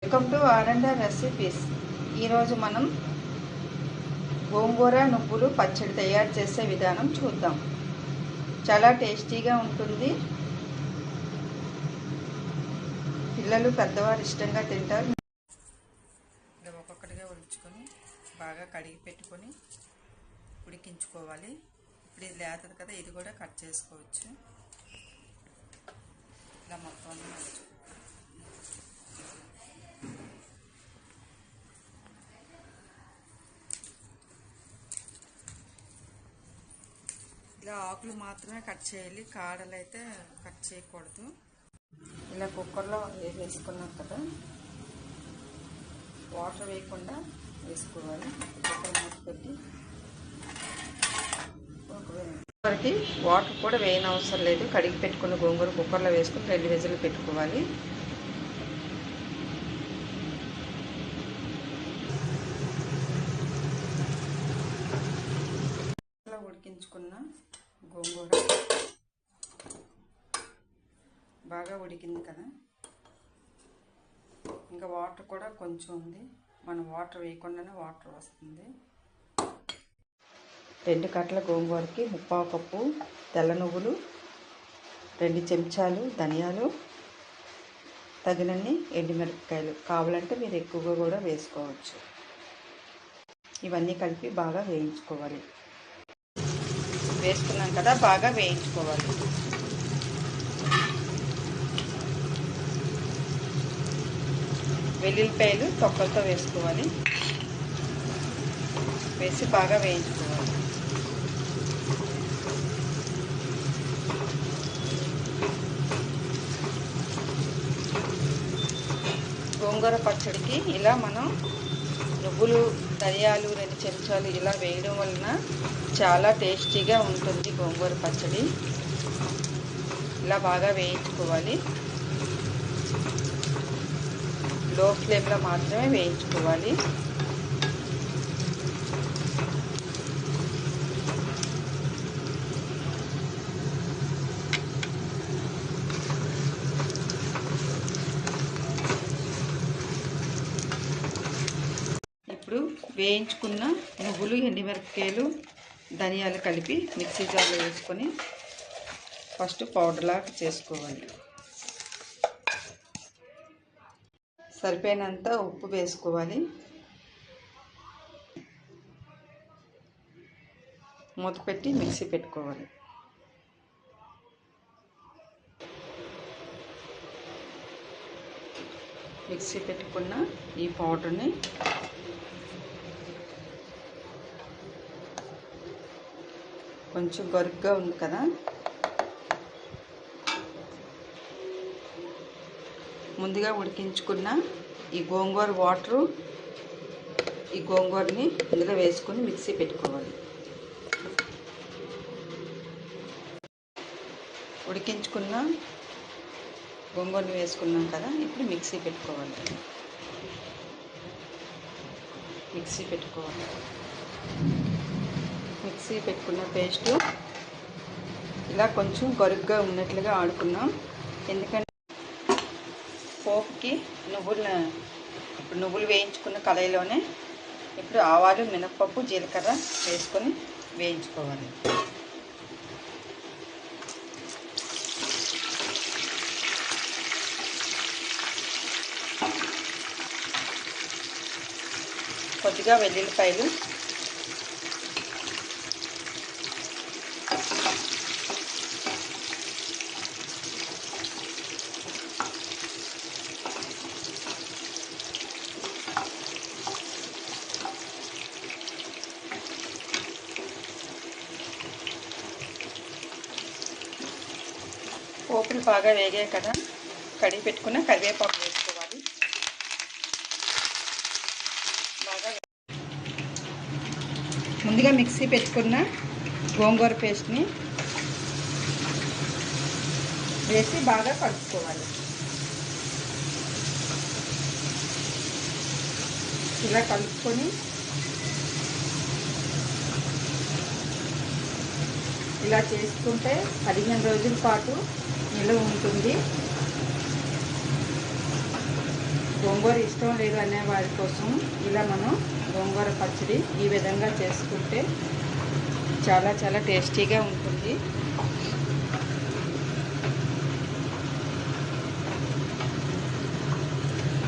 Welcome to ఆర్&ఆర్ recipes. ఈరోజు మనం గోంగూర నువ్వులు పచ్చడి తయారు చేసే విధానం చూద్దాం. చాలా టేస్టీగా ఉంటుంది. పిల్లలు పెద్దవారు ఇష్టంగా తింటారు. ఇలా ఒక్కొక్కటిగా ఉడికించుకొని బాగా కడిగి పెట్టుకొని ఉడికించుకోవాలి. ఇప్పుడు ఇది లేతది కదా, ఇది కూడా కట్ చేసుకోవచ్చు. ఇలా మొత్తం ఇలా ఆకులు మాత్రమే కట్ చేయాలి, కాడలు అయితే కట్ చేయకూడదు. ఇలా కుక్కర్లో వేసుకున్నాం కదా, వాటర్ వేయకుండా వేసుకోవాలి. కుక్కర్ మూత పెట్టి కుక్కర్కి వాటర్ కూడా వేయనవసరం లేదు. కడిగి పెట్టుకున్న గోంగూర కుక్కర్లో వేసుకుని 2 విజిల్లు పెట్టుకోవాలి. ఉడికించుకున్న గోంగూర బాగా ఉడికింది కదా, ఇంకా వాటర్ కూడా కొంచెం ఉంది. మనం వాటర్ వేయకుండానే వాటర్ వస్తుంది. 2 కట్టల గోంగూరకి 3/4 కప్పు తెల్ల నువ్వులు, 2 చెంచాలు ధనియాలు, తగినన్ని ఎండుమిరపకాయలు. కావాలంటే మీరు ఎక్కువగా కూడా వేసుకోవచ్చు. ఇవన్నీ కలిపి బాగా వేయించుకోవాలి. వేసుకున్నాం కదా, బాగా వేయించుకోవాలి. వెల్లుల్లిపాయలు తొక్కలతో వేసుకోవాలి. వేసి బాగా వేయించుకోవాలి. గోంగూర పచ్చడికి ఇలా మనం నువ్వులు, ధనియాలు 2 చెంచాలు ఇలా వేయడం వలన చాలా టేస్టీగా ఉంటుంది గోంగూర పచ్చడి. ఇలా బాగా వేయించుకోవాలి. లో ఫ్లేమ్లో మాత్రమే వేయించుకోవాలి. ఇప్పుడు వేయించుకున్న నువ్వులు, ఎండుమిరపకాయలు, ధనియాలు కలిపి మిక్సీ జార్లో వేసుకొని ఫస్ట్ పౌడర్లాగా చేసుకోవాలి. సరిపోయినంత ఉప్పు వేసుకోవాలి. మూత పెట్టి మిక్సీ పెట్టుకోవాలి. మిక్సీ పెట్టుకున్న ఈ పౌడర్ని కొంచెం గరుగ్గా ఉంది కదా, ముందుగా ఉడికించుకున్న ఈ గోంగూర వాటరు, ఈ గోంగూరని ఇందులో వేసుకొని మిక్సీ పెట్టుకోవాలి. ఉడికించుకున్న గోంగూరని వేసుకున్నాం కదా, ఇప్పుడు మిక్సీ పెట్టుకోవాలి. మిక్సీ పెట్టుకున్న పేస్టు ఇలా కొంచెం గరుగ్గా ఉన్నట్లుగా ఆడుకున్నాం. ఎందుకంటే పోపుకి నువ్వులు వేయించుకున్న కళాయిలోనే ఇప్పుడు ఆవాలు, మినపప్పు, జీలకర్ర వేసుకొని వేయించుకోవాలి. కొద్దిగా వెల్లుల్లిపాయలు, పోపులు బాగా వేగాయి కదా, కడిగి పెట్టుకున్న కరివేపాకు వేసుకోవాలి. బాగా ముందుగా మిక్సీ పెట్టుకున్న గోంగూర పేస్ట్ని వేసి బాగా కలుపుకోవాలి. ఇలా కలుపుకొని ఇలా చేసుకుంటే 15 రోజుల పాటు నిల్వ ఉంటుంది. గోంగూర ఇష్టం లేదు అనే వారి కోసం ఇలా మనం గోంగూర పచ్చడి ఈ విధంగా చేసుకుంటే చాలా చాలా టేస్టీగా ఉంటుంది.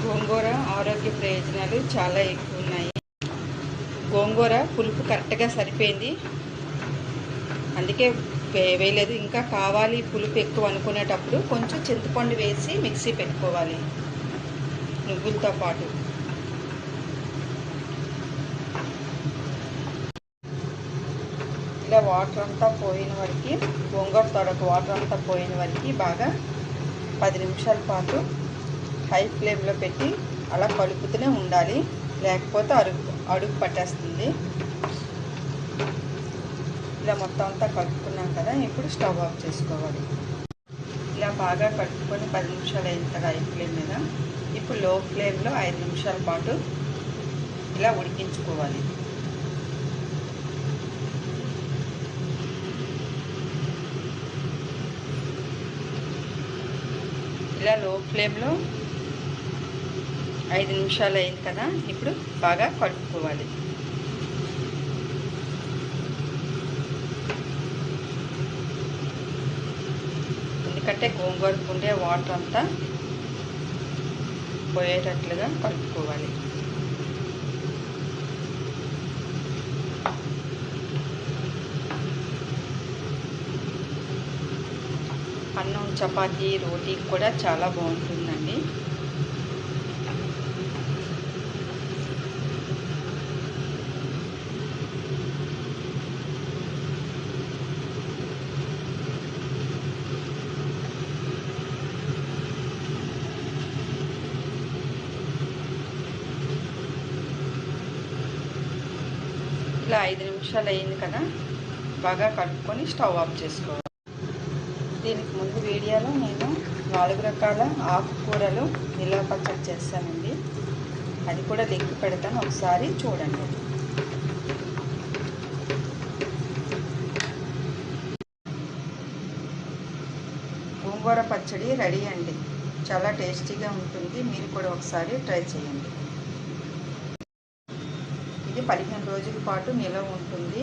గోంగూర ఆరోగ్య ప్రయోజనాలు చాలా ఎక్కువ ఉన్నాయి. గోంగూర పులుపు కరెక్ట్గా సరిపోయింది, అందుకే వేయలేదు. ఇంకా కావాలి పులుపు ఎక్కువ అనుకునేటప్పుడు కొంచెం చింతపండు వేసి మిక్సీ పెట్టుకోవాలి నువ్వులతో పాటు. ఇలా వాటర్ అంతా పోయిన వరకు, గోంగూర తొడకు వాటర్ అంతా పోయిన వరకు బాగా 10 నిమిషాల పాటు హై ఫ్లేమ్లో పెట్టి అలా కలుపుతూనే ఉండాలి, లేకపోతే అడుగు పట్టేస్తుంది. ఇలా మొత్తం అంతా కలుపుకున్నాం కదా, ఇప్పుడు స్టవ్ ఆఫ్ చేసుకోవాలి. ఇలా బాగా కలుపుకొని 10 నిమిషాలు అయిన కదా హై ఫ్లేమ్ మీద, ఇప్పుడు లో ఫ్లేమ్లో 5 నిమిషాల పాటు ఇలా ఉడికించుకోవాలి. ఇలా లో ఫ్లేమ్లో 5 నిమిషాలు అయింది కదా, ఇప్పుడు బాగా కలుపుకోవాలి. ఎందుకంటే గోంగూరకు ఉండే వాటర్ అంతా పోయేటట్లుగా కలుపుకోవాలి. అన్నం, చపాతీ, రోటీ కూడా చాలా బాగుంటుందండి. ఇలా 5 నిమిషాలు అయింది కదా, బాగా కలుపుకొని స్టవ్ ఆఫ్ చేసుకోవాలి. దీనికి ముందు వీడియోలో నేను 4 రకాల ఆకుకూరలు నిల్వ పచ్చడి చేస్తానండి, అది కూడా లింక్ పెడతాను, ఒకసారి చూడండి. గోంగూర పచ్చడి రెడీ అండి, చాలా టేస్టీగా ఉంటుంది. మీరు కూడా ఒకసారి ట్రై చేయండి. ఇది 15 రోజుల పాటు నిల్వ ఉంటుంది.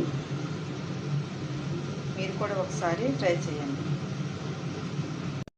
మీరు కూడా ఒకసారి ట్రై చేయండి.